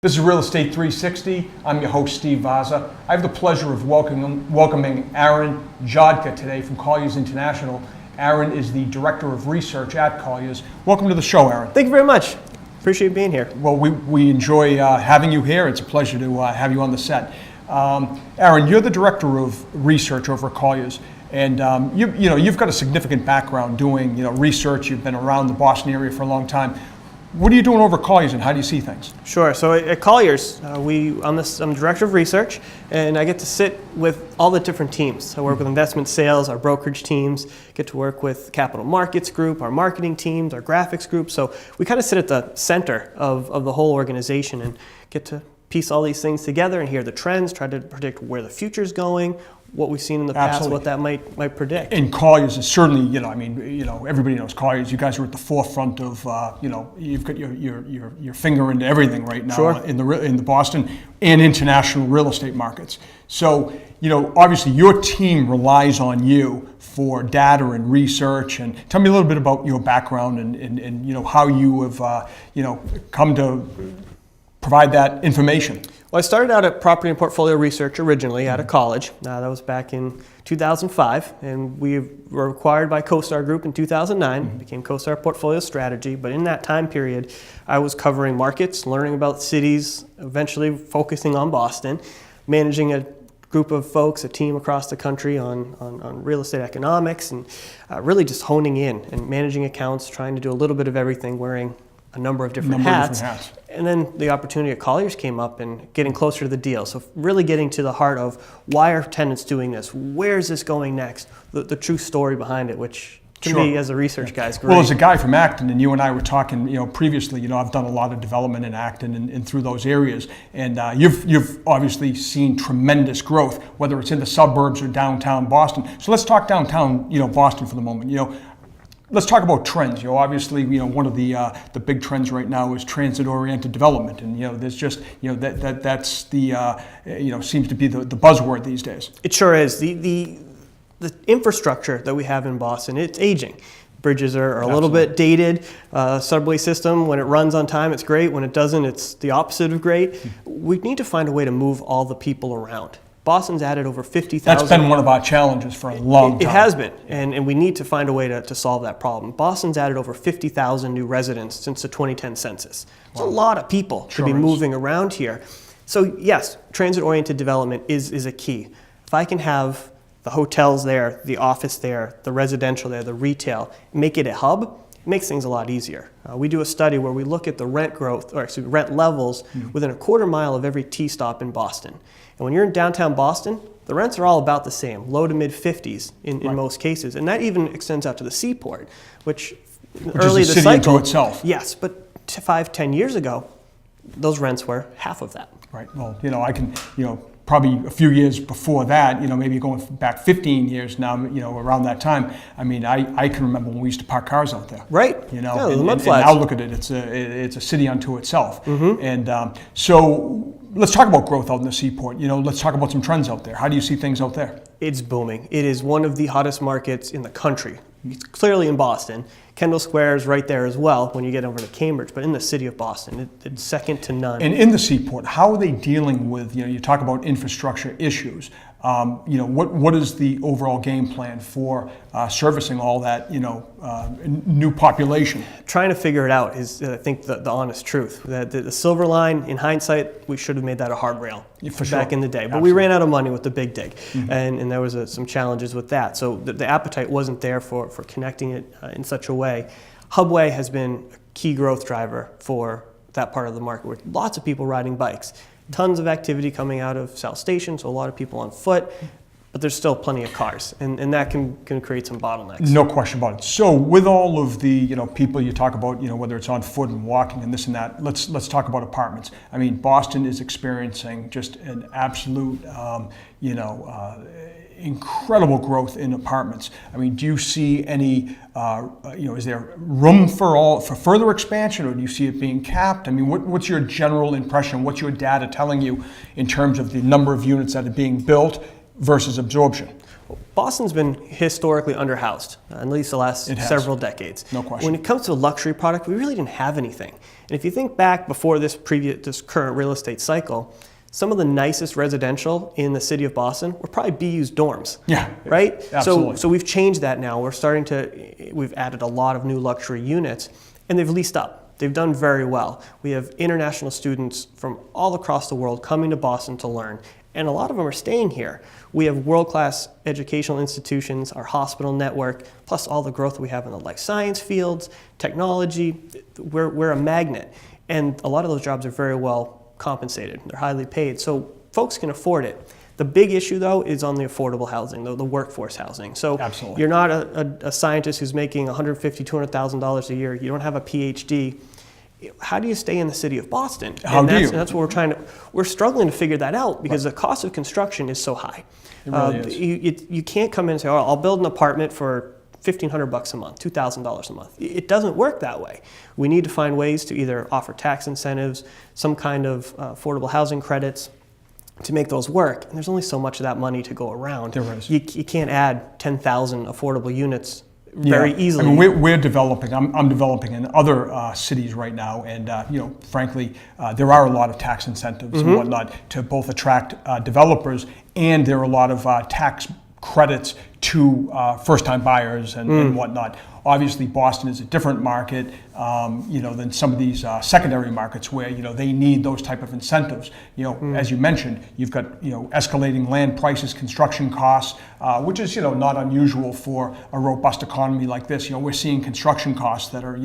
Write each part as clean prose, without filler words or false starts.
This is Real Estate 360. I'm your host, Steve Vazza. I have the pleasure of welcoming Aaron Jodka today from Colliers International. Aaron is the Director of Research at Colliers. Welcome to the show, Aaron. Thank you very much. Appreciate being here. Well, we enjoy having you here. It's a pleasure to have you on the set. Aaron, you're the Director of Research over at Colliers. And you've got a significant background doing research. You've been around the Boston area for a long time. What are you doing over at Colliers, and how do you see things? Sure. So at Colliers, I'm the Director of Research, and I get to sit with all the different teams. I work with investment sales, our brokerage teams, get to work with capital markets group, our marketing teams, our graphics group. So we kind of sit at the center of the whole organization and get to piece all these things together and hear the trends, try to predict where the future's going, what we've seen in the past, Absolutely. what that might predict. And Colliers is certainly, everybody knows Colliers. You guys are at the forefront of, you've got your finger into everything right now. Sure. in the Boston and international real estate markets. So, obviously your team relies on you for data and research. And tell me a little bit about your background and how you have, come to provide that information. Well, I started out at property and portfolio research originally out of college. That was back in 2005, and we were acquired by CoStar Group in 2009, became CoStar Portfolio Strategy. But in that time period, I was covering markets, learning about cities, eventually focusing on Boston, managing a group of folks, a team across the country on real estate economics, and really just honing in and managing accounts, trying to do a little bit of everything, wearing a number of different hats. And then the opportunity at Colliers came up and getting closer to the deal. So really getting to the heart of why are tenants doing this? Where's this going next? The true story behind it, which to me as a research guy is great. Well, as a guy from Acton, and you and I were talking, previously, I've done a lot of development in Acton and through those areas. And you've obviously seen tremendous growth, whether it's in the suburbs or downtown Boston. So let's talk downtown, Boston for the moment. Let's talk about trends. Obviously, one of the big trends right now is transit-oriented development, and there's just that's the seems to be the buzzword these days. It sure is. The infrastructure that we have in Boston, it's aging. Bridges are a little bit dated. Subway system, when it runs on time, it's great. When it doesn't, it's the opposite of great. We need to find a way to move all the people around. Boston's added over 50,000. That's been one of our challenges for a long time. It has been, and we need to find a way to solve that problem. Boston's added over 50,000 new residents since the 2010 census. It's a lot of people to be moving around here. So yes, transit-oriented development is a key. If I can have the hotels there, the office there, the residential there, the retail, make it a hub, it makes things a lot easier. We do a study where we look at the rent levels within a quarter mile of every T-stop in Boston. And when you're in downtown Boston, the rents are all about the same, low to mid 50s in most cases. And that even extends out to the seaport, which early is a the city cycle. Unto itself. Yes, but 5-10 years ago, those rents were half of that. Right. Well, I can, probably a few years before that, maybe going back 15 years now, around that time. I mean, I can remember when we used to park cars out there. Right. And mud-flags. now look at it, it's a city unto itself. And so let's talk about growth out in the seaport. Let's talk about some trends out there. How do you see things out there? It's booming. It is one of the hottest markets in the country. It's clearly in Boston. Kendall Square is right there as well when you get over to Cambridge, but in the city of Boston, it's second to none. And in the seaport, how are they dealing with, you talk about infrastructure issues. What is the overall game plan for servicing all that, new population? Trying to figure it out is, I think, the honest truth. The silver line, in hindsight, we should have made that a hard rail back in the day. But we ran out of money with the big dig, and there was some challenges with that. So the appetite wasn't there for connecting it in such a way. Hubway has been a key growth driver for that part of the market, with lots of people riding bikes. Tons of activity coming out of South Station, so a lot of people on foot, but there's still plenty of cars, and that can create some bottlenecks. No question about it. So with all of the people you talk about, whether it's on foot and walking and this and that, let's talk about apartments. I mean, Boston is experiencing just an absolute incredible growth in apartments. I mean, do you see any, is there room for further expansion, or do you see it being capped? I mean, what's your general impression? What's your data telling you in terms of the number of units that are being built versus absorption? Boston's been historically underhoused, at least the last It has. several decades. No question. When it comes to a luxury product, we really didn't have anything. And if you think back before this current real estate cycle, some of the nicest residential in the city of Boston were probably BU's dorms. Yeah, right? absolutely. So we've changed that now. We've added a lot of new luxury units, and they've leased up. They've done very well. We have international students from all across the world coming to Boston to learn, and a lot of them are staying here. We have world-class educational institutions, our hospital network, plus all the growth we have in the life science fields, technology. We're a magnet, and a lot of those jobs are very well compensated. They're highly paid, so folks can afford it. The big issue, though, is on the affordable housing, the workforce housing. So Absolutely. You're not a scientist who's making $150,000, $200,000 a year. You don't have a PhD. How do you stay in the city of Boston? And that's what we're struggling to figure that out because the cost of construction is so high. It really is. You can't come in and say, oh, I'll build an apartment for $1,500 a month, $2,000 a month. It doesn't work that way. We need to find ways to either offer tax incentives, some kind of affordable housing credits to make those work. And there's only so much of that money to go around. There is. You can't add 10,000 affordable units very easily. I mean, we're developing. I'm developing in other cities right now, and frankly, there are a lot of tax incentives and whatnot to both attract developers, and there are a lot of tax credits to first-time buyers and whatnot. Obviously, Boston is a different market, than some of these secondary markets where they need those type of incentives. As you mentioned, you've got escalating land prices, construction costs, which is not unusual for a robust economy like this. We're seeing construction costs that are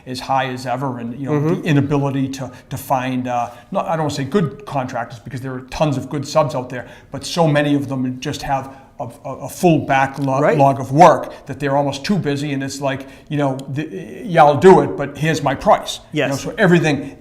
as high as ever, and the inability to find I don't want to say good contractors because there are tons of good subs out there, but so many of them just have a full backlog of work that they're almost too busy, and it's like I'll do it, but here's my price. Yes. So everything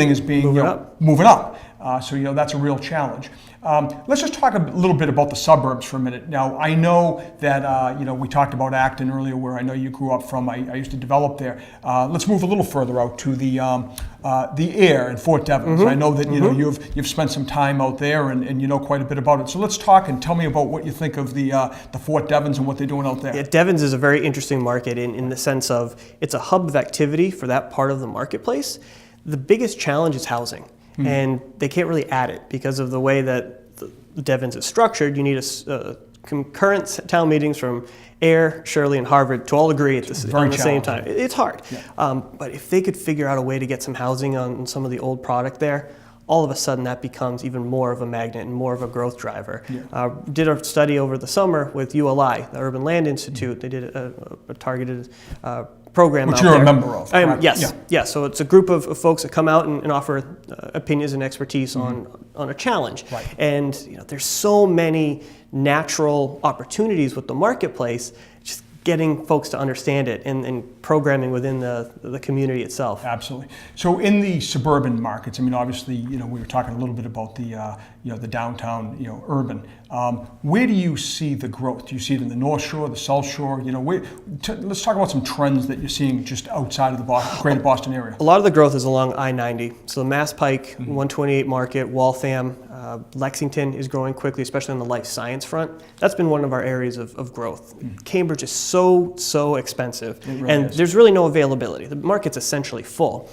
is being moving up. So that's a real challenge. Let's just talk a little bit about the suburbs for a minute. Now, I know that we talked about Acton earlier, where I know you grew up from. I used to develop there. Let's move a little further out to the Air in Fort Devens. I know that you've spent some time out there and you know quite a bit about it. So let's talk and tell me about what you think of the Fort Devens and what they're doing out there. Yeah, Devens is a very interesting market in the sense of it's a hub of activity for that part of the marketplace. The biggest challenge is housing. And they can't really add it because of the way that the Devens is structured. You need concurrent town meetings from Air, Shirley, and Harvard to all agree at the same time. It's hard. Yeah. But if they could figure out a way to get some housing on some of the old product there, all of a sudden that becomes even more of a magnet and more of a growth driver. Yeah. Did a study over the summer with ULI, the Urban Land Institute. They did a targeted program which out you're there. a member of, correct? Yes. Yeah. So it's a group of folks that come out and offer opinions and expertise on a challenge. Right. And there's so many natural opportunities with the marketplace, just getting folks to understand it and programming within the community itself. Absolutely. So in the suburban markets, I mean, obviously, we were talking a little bit about the downtown, urban. Where do you see the growth? Do you see it in the North Shore, the South Shore? Let's talk about some trends that you're seeing just outside of the greater Boston area. A lot of the growth is along I-90. So Mass Pike, 128 Market, Waltham, Lexington is growing quickly, especially on the life science front. That's been one of our areas of growth. Cambridge is so expensive, and there's really no availability. The market's essentially full.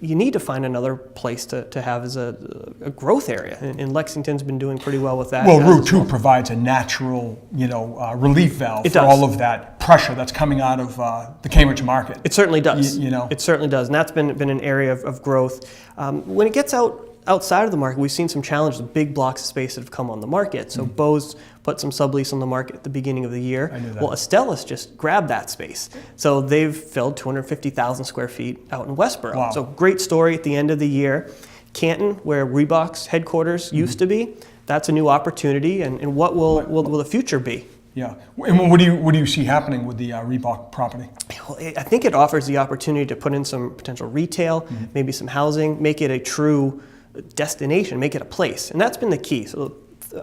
You need to find another place to have as a growth area, and Lexington's been doing pretty well with that. Well, Route 2 provides a natural, relief valve for all of that pressure that's coming out of the Cambridge market. It certainly does. It certainly does, and that's been an area of growth. When it gets outside of the market, we've seen some challenges with big blocks of space that have come on the market. So Bose put some sublease on the market at the beginning of the year. I knew that. Well, Astellas just grabbed that space. So they've filled 250,000 square feet out in Westboro. Wow. So great story at the end of the year. Canton, where Reebok's headquarters used to be, that's a new opportunity. And what will the future be? Yeah. And what do you see happening with the Reebok property? Well, I think it offers the opportunity to put in some potential retail, maybe some housing, make it a true destination, make it a place. And that's been the key. So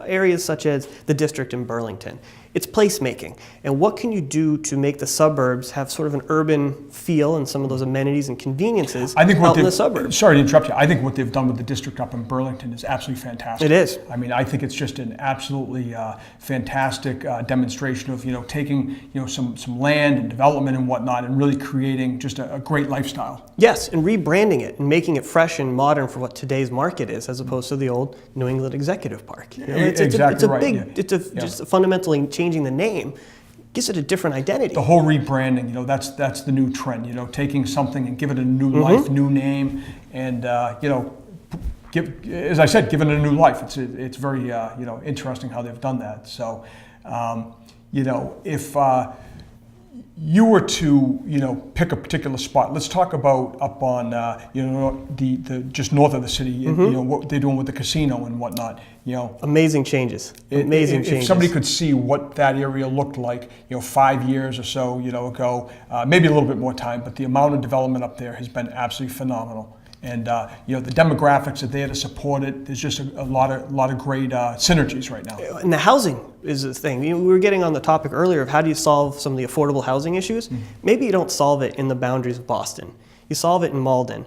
areas such as the district in Burlington. It's placemaking. And what can you do to make the suburbs have sort of an urban feel and some of those amenities and conveniences out in the suburbs? Sorry to interrupt you. I think what they've done with the district up in Burlington is absolutely fantastic. It is. I mean, I think it's just an absolutely fantastic demonstration of, taking, some land and development and whatnot and really creating just a great lifestyle. Yes, and rebranding it and making it fresh and modern for what today's market is, as opposed to the old New England Executive Park. Just fundamentally changing the name gives it a different identity. The whole rebranding, that's the new trend. Taking something and give it a new life, new name, and as I said, give it a new life. It's very interesting how they've done that. So, if you were to pick a particular spot, let's talk about up on the just north of the city, what they're doing with the casino and whatnot. Amazing changes. If somebody could see what that area looked like, 5 years or so, ago, maybe a little bit more time, but the amount of development up there has been absolutely phenomenal. And the demographics are there to support it. There's just a lot of great synergies right now. And the housing is the thing. We were getting on the topic earlier of how do you solve some of the affordable housing issues. Maybe you don't solve it in the boundaries of Boston. You solve it in Malden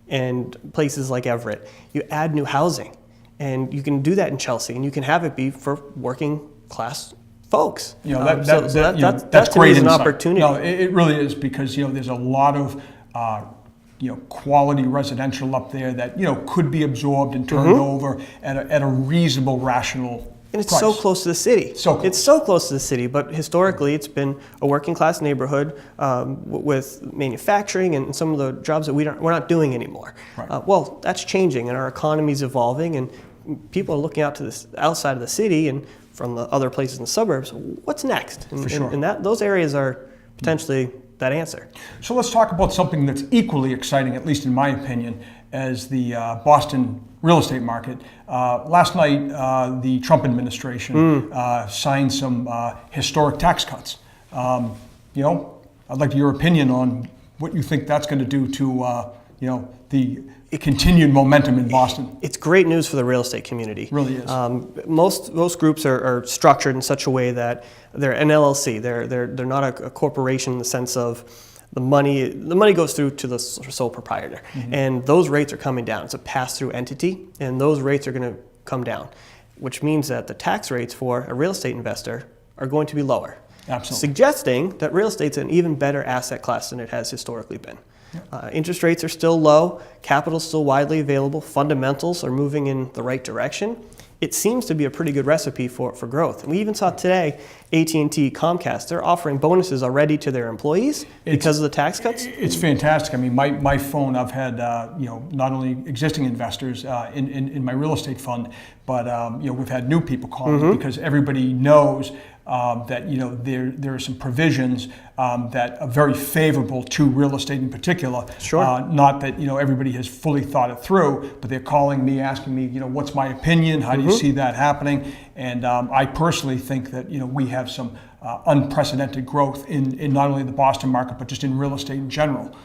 and places like Everett. You add new housing, and you can do that in Chelsea, and you can have it be for working class folks. That's great. An insight. Opportunity. No, it really is, because there's a lot of quality residential up there that could be absorbed and turned over at a reasonable, rational and it's price. So close to the city. So close. It's so close to the city, but historically it's been a working class neighborhood with manufacturing and some of the jobs that we're not doing anymore. Right. Well, that's changing, and our economy's evolving, and people are looking out to this outside of the city and from the other places in the suburbs. What's next? And, For sure. And those areas are potentially that answer. So let's talk about something that's equally exciting, at least in my opinion, as the Boston real estate market. Last night, the Trump administration signed some historic tax cuts. I'd like your opinion on what you think that's going to do to the continued momentum in Boston. It's great news for the real estate community. It really is. Most groups are structured in such a way that they're an LLC. They're not a corporation in the sense of the money goes through to the sole proprietor, and those rates are coming down. It's a pass-through entity, and those rates are going to come down, which means that the tax rates for a real estate investor are going to be lower. Absolutely. Suggesting that real estate's an even better asset class than it has historically been. Interest rates are still low, capital is still widely available, fundamentals are moving in the right direction. It seems to be a pretty good recipe for growth. And we even saw today, AT&T, Comcast, they're offering bonuses already to their employees because of the tax cuts. It's fantastic. I mean, my phone, I've had not only existing investors in my real estate fund, but we've had new people calling because everybody knows that there are some provisions that are very favorable to real estate in particular. Sure. Not that everybody has fully thought it through, but they're calling me, asking me, what's my opinion? How do you see that happening? And I personally think that we have some unprecedented growth in not only the Boston market, but just in real estate in general.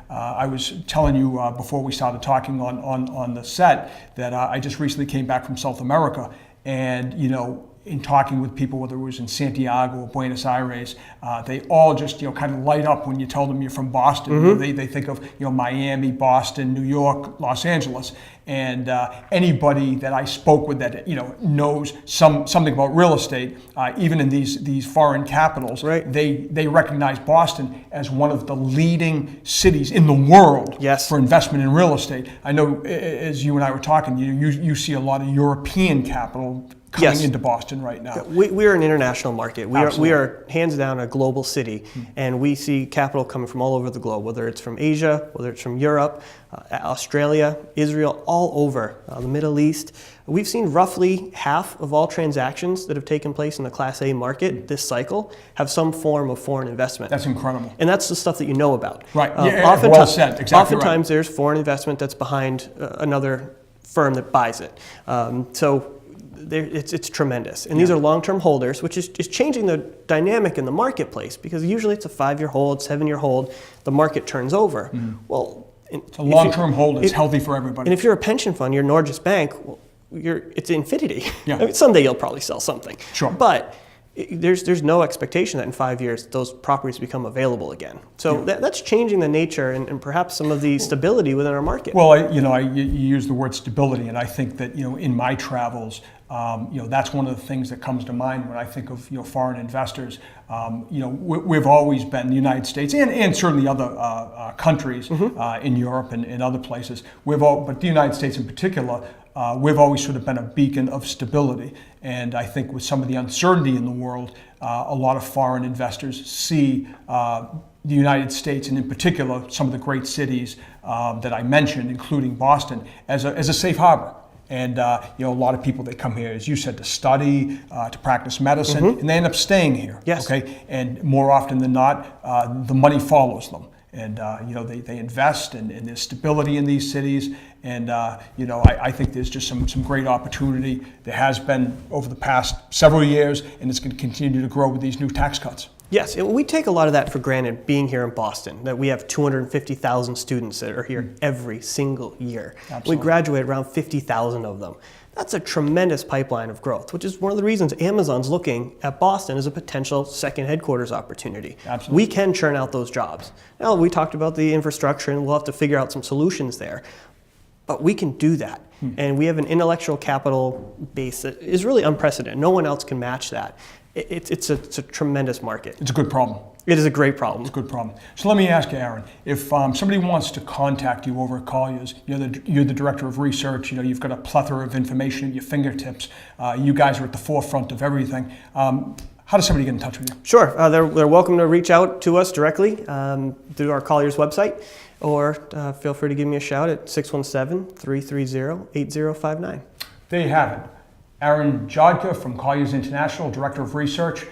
I was telling you before we started talking on the set that I just recently came back from South America, and in talking with people, whether it was in Santiago or Buenos Aires, they all just kind of light up when you tell them you're from Boston. They think of Miami, Boston, New York, Los Angeles, and anybody that I spoke with that knows something about real estate, even in these foreign capitals, right. they recognize Boston as one of the leading cities in the world for investment in real estate. I know, as you and I were talking, you see a lot of European capital coming into Boston right now. We are an international market. We are hands down a global city, and we see capital coming from all over the globe, whether it's from Asia, whether it's from Europe, Australia, Israel, all over the Middle East. We've seen roughly half of all transactions that have taken place in the Class A market this cycle have some form of foreign investment. That's incredible. And that's the stuff that you know about. Right. Well said. Exactly. Oftentimes there's foreign investment that's behind another firm that buys it. It's tremendous. And these are long-term holders, which is changing the dynamic in the marketplace, because usually it's a 5-year hold, 7-year hold, the market turns over. Well, it's a long-term hold. It's healthy for everybody. And if you're a pension fund, you're Norges Bank, well, it's infinity. Yeah. I mean, someday you'll probably sell something. Sure. But there's no expectation that in 5 years those properties become available again. So that's changing the nature and perhaps some of the stability within our market. Well, you use the word stability, and I think that in my travels, that's one of the things that comes to mind when I think of foreign investors. We've always been the United States and certainly other countries in Europe and in other places. But the United States in particular, we've always sort of been a beacon of stability. And I think with some of the uncertainty in the world, a lot of foreign investors see the United States, and in particular some of the great cities that I mentioned, including Boston, as a safe harbor. And a lot of people, they come here, as you said, to study, to practice medicine, and they end up staying here. Yes. Okay, and more often than not, the money follows them. And they invest, and there's stability in these cities. And I think there's just some great opportunity. There has been over the past several years, and it's going to continue to grow with these new tax cuts. Yes, and we take a lot of that for granted being here in Boston, that we have 250,000 students that are here every single year. Absolutely. We graduate around 50,000 of them. That's a tremendous pipeline of growth, which is one of the reasons Amazon's looking at Boston as a potential second headquarters opportunity. Absolutely. We can churn out those jobs. Now, we talked about the infrastructure, and we'll have to figure out some solutions there. But we can do that. And we have an intellectual capital base that is really unprecedented. No one else can match that. It's a tremendous market. It's a good problem. It is a great problem. It's a good problem. So let me ask you, Aaron, if somebody wants to contact you over at Colliers, you're the director of research, you've got a plethora of information at your fingertips. You guys are at the forefront of everything. How does somebody get in touch with you? Sure. They're welcome to reach out to us directly through our Colliers website, or feel free to give me a shout at 617-330-8059. There you have it. Aaron Jodka from Colliers International, Director of Research.